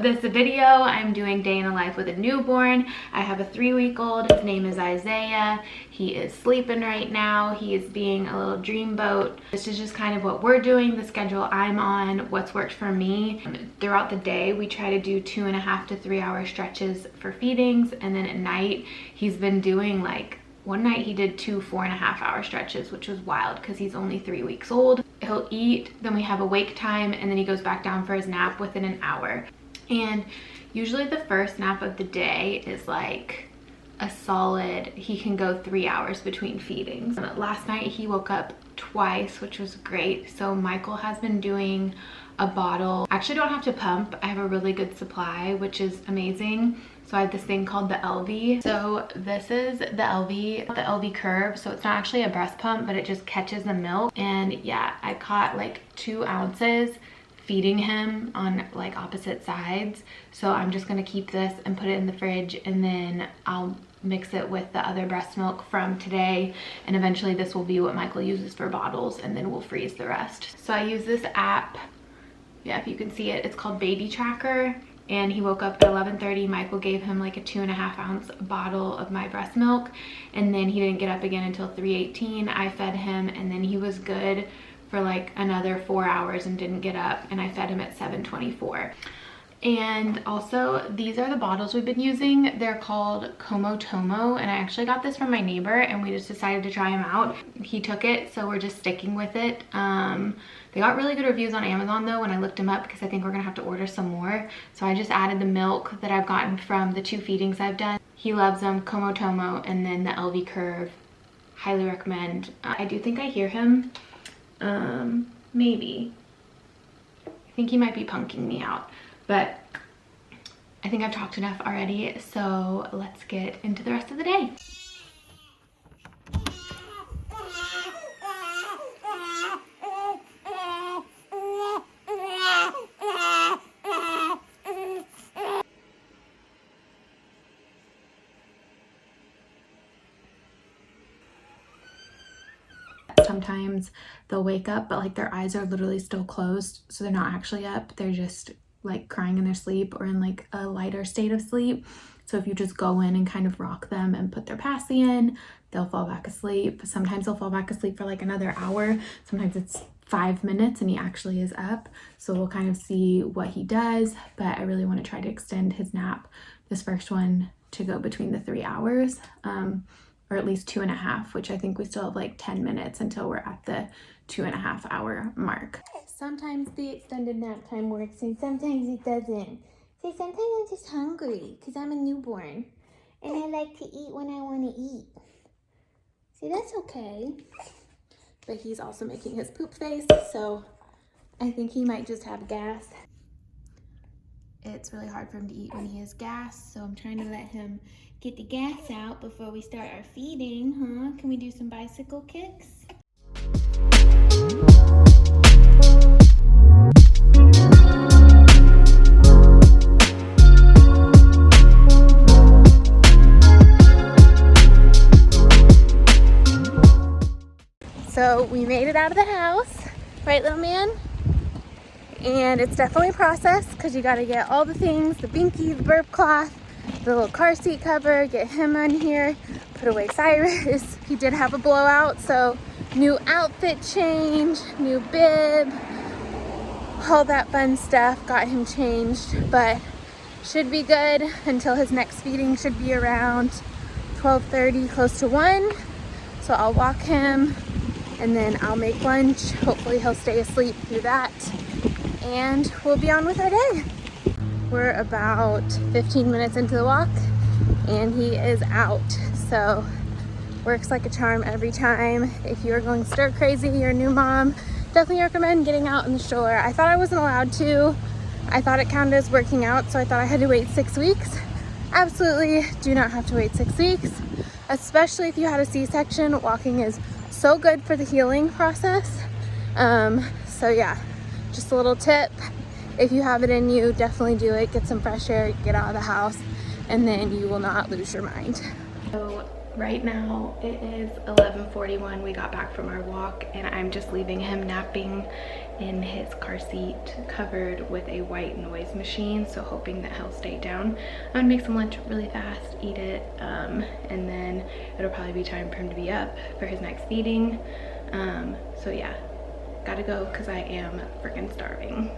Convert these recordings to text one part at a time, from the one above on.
this video, I'm doing day in the life with a newborn. I have a 3-week-old. His name is Isaiah. He is sleeping right now. He is being a little dreamboat. This is just kind of what we're doing, the schedule I'm on, what's worked for me. Throughout the day, we try to do 2.5 to 3 hour stretches for feedings, and then at night, he's been doing like, one night he did 2 4.5 hour stretches, which was wild because he's only 3 weeks old. He'll eat, then we have a wake time, and then he goes back down for his nap within an hour. And usually the first nap of the day is like a solid, he can go 3 hours between feedings. Last night he woke up twice, which was great. So Michael has been doing a bottle. I actually don't have to pump. I have a really good supply, which is amazing. So I have this thing called the LV. So this is the LV curve. So it's not actually a breast pump, but it just catches the milk. And yeah, I caught like 2 ounces feeding him on like opposite sides. So I'm just gonna keep this and put it in the fridge, and then I'll mix it with the other breast milk from today, and eventually this will be what Michael uses for bottles, and then we'll freeze the rest. So I use this app. Yeah, if you can see it, it's called Baby Tracker. And he woke up at 11:30. Michael gave him like a 2.5 ounce bottle of my breast milk, and then he didn't get up again until 3:18. I fed him, and then he was good for like another 4 hours and didn't get up, and I fed him at 7:24. And also, these are the bottles we've been using. They're called Como Tomo, and I actually got this from my neighbor, and we just decided to try them out. He took it, so we're just sticking with it. They got really good reviews on Amazon though when I looked them up, because I think we're gonna have to order some more. So I just added the milk that I've gotten from the 2 feedings I've done. He loves them, Como Tomo, and then the LV Curve. Highly recommend. I do think I hear him. Maybe. I think he might be punking me out, but I think I've talked enough already, so let's get into the rest of the day. Sometimes they'll wake up, but like their eyes are literally still closed, so they're not actually up. They're just like crying in their sleep or in like a lighter state of sleep. So if you just go in and kind of rock them and put their passy in, they'll fall back asleep. Sometimes they'll fall back asleep for like another hour. Sometimes it's 5 minutes and he actually is up. So we'll kind of see what he does, but I really want to try to extend his nap, this first one, to go between the 3 hours. Or at least 2.5, which I think we still have like 10 minutes until we're at the 2.5 hour mark. Sometimes the extended nap time works and sometimes it doesn't. So sometimes I'm just hungry because I'm a newborn and I like to eat when I want to eat. See, that's okay. But he's also making his poop face, so I think he might just have gas. It's really hard for him to eat when he has gas, so I'm trying to let him get the gas out before we start our feeding, huh? Can we do some bicycle kicks? So we made it out of the house, right, little man? And it's definitely a process because you got to get all the things, the binky, the burp cloth, the little car seat cover, get him on here, put away Cyrus. He did have a blowout, so new outfit change, new bib, all that fun stuff, got him changed, but should be good until his next feeding should be around 12:30, close to 1. So I'll walk him and then I'll make lunch. Hopefully he'll stay asleep through that and we'll be on with our day. We're about 15 minutes into the walk and he is out. So works like a charm every time. If you're going stir crazy, you're a new mom, definitely recommend getting out in the stroller. I thought I wasn't allowed to. I thought it counted as working out, so I thought I had to wait 6 weeks. Absolutely do not have to wait 6 weeks, especially if you had a C-section. Walking is so good for the healing process. So yeah, just a little tip. If you have it in you, definitely do it. Get some fresh air, get out of the house, and then you will not lose your mind. So Right now it is 11:41. We got back from our walk and I'm just leaving him napping in his car seat covered with a white noise machine, so hoping that he'll stay down. I'm gonna make some lunch really fast, eat it, and then it'll probably be time for him to be up for his next feeding. So yeah, gotta go because I am freaking starving.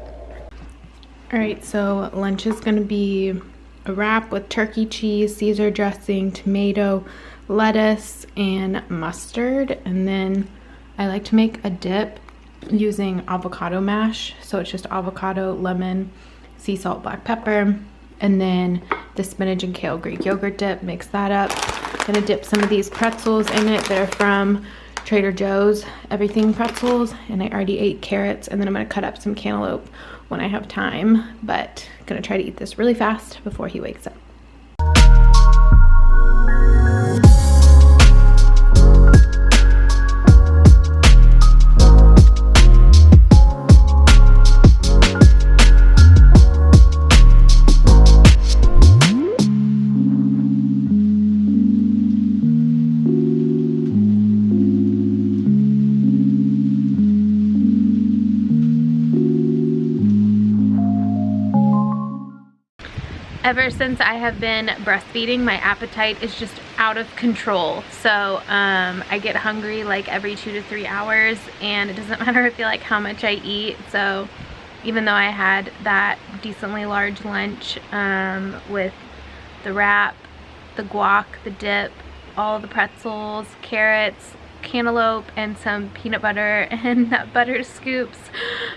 All right, so lunch is gonna be a wrap with turkey cheese, Caesar dressing, tomato, lettuce, and mustard. And then I like to make a dip using avocado mash. So it's just avocado, lemon, sea salt, black pepper, and then the spinach and kale Greek yogurt dip. Mix that up. Gonna dip some of these pretzels in it. They're from Trader Joe's Everything Pretzels, and I already ate carrots, and then I'm gonna cut up some cantaloupe when I have time, but gonna try to eat this really fast before he wakes up. Ever since I have been breastfeeding, my appetite is just out of control. So I get hungry like every 2 to 3 hours, and it doesn't matter if you like how much I eat. So even though I had that decently large lunch with the wrap, the guac, the dip, all the pretzels, carrots, cantaloupe, and some peanut butter and nut butter scoops,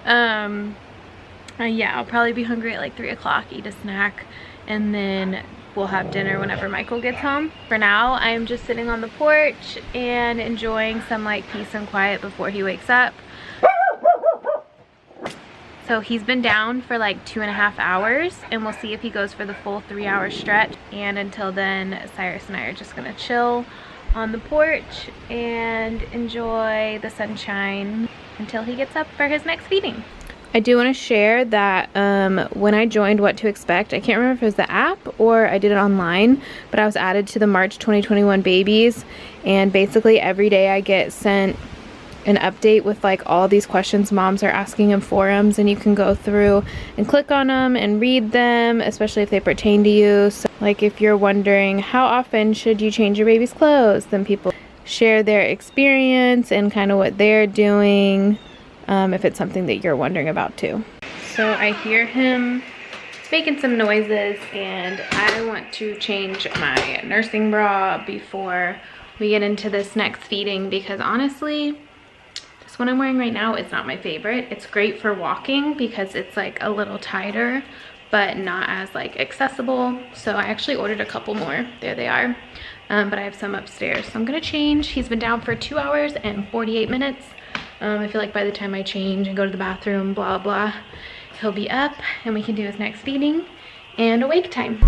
yeah, I'll probably be hungry at like 3 o'clock, eat a snack, and then we'll have dinner whenever Michael gets home. For now, I'm just sitting on the porch and enjoying some like peace and quiet before he wakes up. So he's been down for like 2.5 hours, and we'll see if he goes for the full 3-hour stretch. And until then, Cyrus and I are just gonna chill on the porch and enjoy the sunshine until he gets up for his next feeding. I do want to share that when I joined What to Expect, I can't remember if it was the app or I did it online, but I was added to the March 2021 babies, and basically every day I get sent an update with like all these questions moms are asking in forums, and you can go through and click on them and read them, especially if they pertain to you. So like if you're wondering how often should you change your baby's clothes, then people share their experience and kind of what they're doing. If it's something that you're wondering about too. So I hear him making some noises, and I want to change my nursing bra before we get into this next feeding, because honestly, this one I'm wearing right now is not my favorite. It's great for walking because it's like a little tighter, but not as like accessible. So I actually ordered a couple more. There they are. But I have some upstairs. So I'm gonna change. He's been down for 2 hours and 48 minutes. I feel like by the time I change and go to the bathroom, blah, blah, he'll be up and we can do his next feeding and awake time.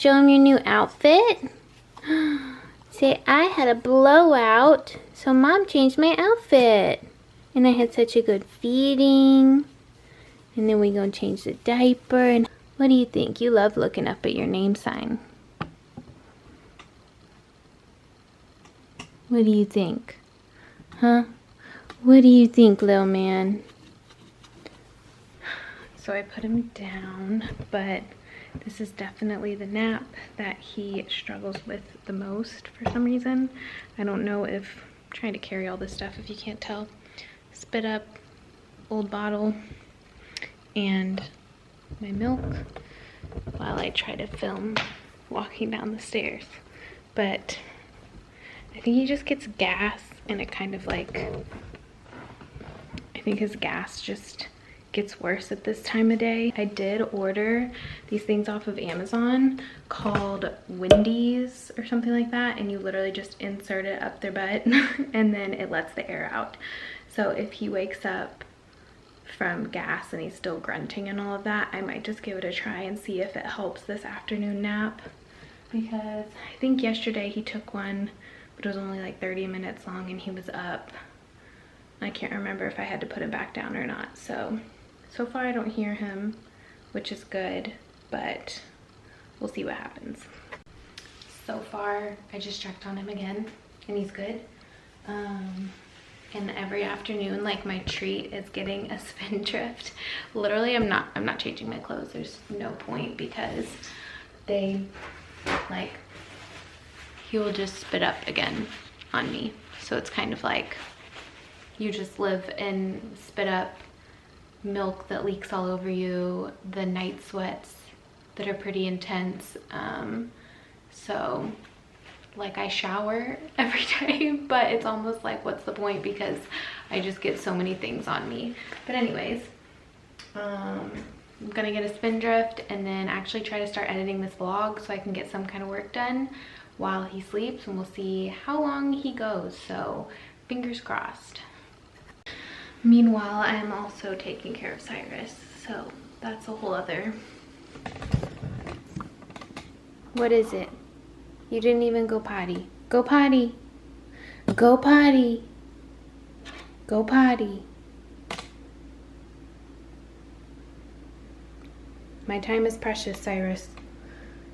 Show him your new outfit. Say, I had a blowout, so mom changed my outfit. And I had such a good feeding. And then we gonna change the diaper. And what do you think? You love looking up at your name sign. What do you think? Huh? What do you think, little man? So I put him down, but this is definitely the nap that he struggles with the most for some reason. I don't know if I'm trying to carry all this stuff, if you can't tell. Spit up, old bottle, and my milk while I try to film walking down the stairs. But I think he just gets gas, and it kind of like, I think his gas just gets worse at this time of day. I did order these things off of Amazon called Windies or something like that, and you literally just insert it up their butt and then it lets the air out. So if he wakes up from gas and he's still grunting and all of that, I might just give it a try and see if it helps this afternoon nap, because I think yesterday he took one, but it was only like 30 minutes long and he was up. I can't remember if I had to put him back down or not. So far I don't hear him, which is good, but we'll see what happens. So far I just checked on him again and he's good. And every afternoon, like, my treat is getting a Spindrift. Literally, I'm not changing my clothes. There's no point, because they, like, he will just spit up again on me. So it's kind of like you just live in spit up milk that leaks all over you, the night sweats that are pretty intense. So like, I shower every day, but it's almost like, what's the point, because I just get so many things on me. But anyways, I'm gonna get a Spindrift and then actually try to start editing this vlog so I can get some kind of work done while he sleeps, and we'll see how long he goes. So fingers crossed. Meanwhile, I am also taking care of Cyrus, so that's a whole other. What is it? You didn't even go potty. Go potty. Go potty. Go potty. My time is precious, Cyrus.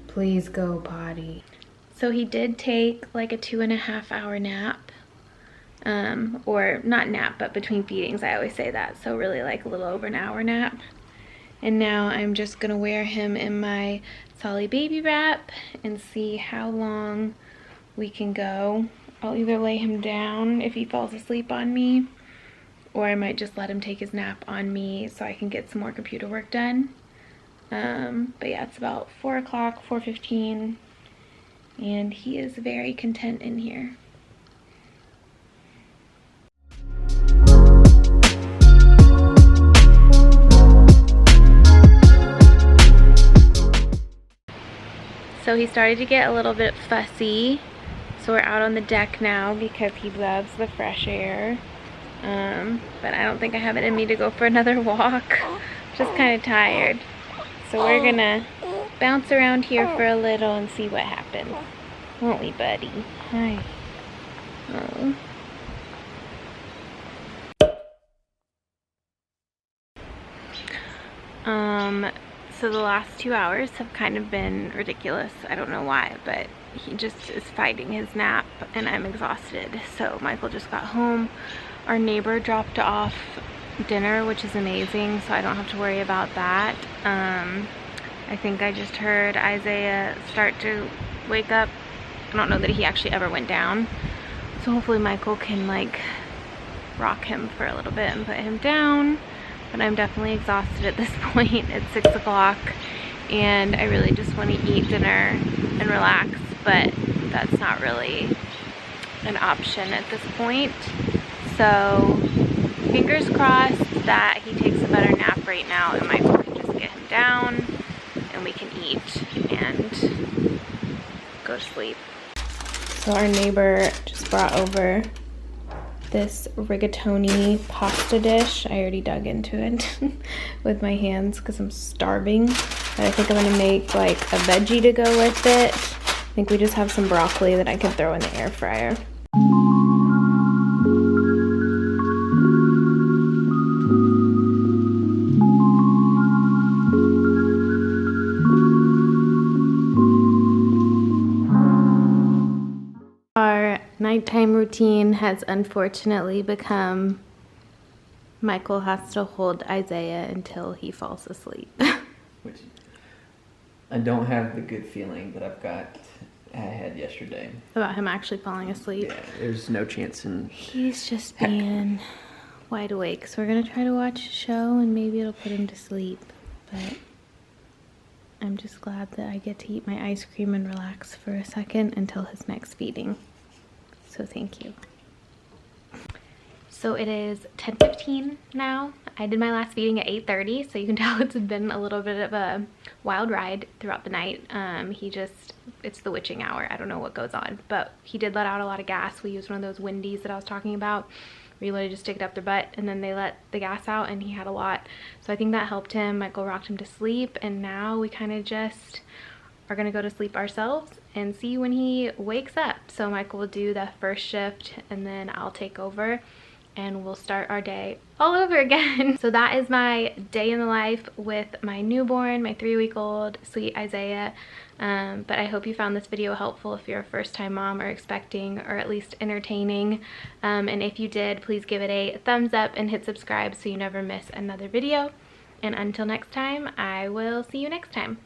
Please go potty. So he did take like a 2.5 hour nap. Or not nap, but between feedings. I always say that. So really like a little over an hour nap. And now I'm just gonna wear him in my Solly baby wrap and see how long we can go. I'll either lay him down if he falls asleep on me, or I might just let him take his nap on me so I can get some more computer work done. But yeah, it's about 4 o'clock, 4:15, and he is very content in here. So he started to get a little bit fussy, so we're out on the deck now because he loves the fresh air. But I don't think I have it in me to go for another walk. Just kind of tired. So we're gonna bounce around here for a little and see what happens. Won't we, buddy? Hi. Oh. So the last 2 hours have kind of been ridiculous. I don't know why, but he just is fighting his nap and I'm exhausted. So Michael just got home. Our neighbor dropped off dinner, which is amazing, so I don't have to worry about that. I think I just heard Isaiah start to wake up. I don't know that he actually ever went down. So hopefully Michael can like rock him for a little bit and put him down. But I'm definitely exhausted at this point. It's 6 o'clock and I really just want to eat dinner and relax, but that's not really an option at this point. So fingers crossed that he takes a better nap right now and Michael can just get him down and we can eat and go to sleep. So our neighbor just brought over this rigatoni pasta dish. I already dug into it with my hands because I'm starving. But I think I'm gonna make like a veggie to go with it. I think we just have some broccoli that I can throw in the air fryer. Our nighttime routine has unfortunately become Michael has to hold Isaiah until he falls asleep. Which I don't have the good feeling that I had yesterday. About him actually falling asleep? Yeah, there's no chance in... He's just being wide awake. So we're going to try to watch a show and maybe it'll put him to sleep. But I'm just glad that I get to eat my ice cream and relax for a second until his next feeding. So thank you. So it is 10:15 now. I did my last feeding at 8:30, so you can tell it's been a little bit of a wild ride throughout the night. It's the witching hour. I don't know what goes on, but he did let out a lot of gas. We used one of those windies that I was talking about where you literally just stick it up their butt and then they let the gas out, and he had a lot. So I think that helped him. Michael rocked him to sleep, and now we kind of just are gonna go to sleep ourselves and see when he wakes up. So Michael will do the first shift and then I'll take over and we'll start our day all over again. So that is my day in the life with my newborn, my 3-week-old sweet Isaiah. But I hope you found this video helpful if you're a first-time mom or expecting, or at least entertaining. And if you did, please give it a thumbs up and hit subscribe so you never miss another video. And until next time, I will see you next time.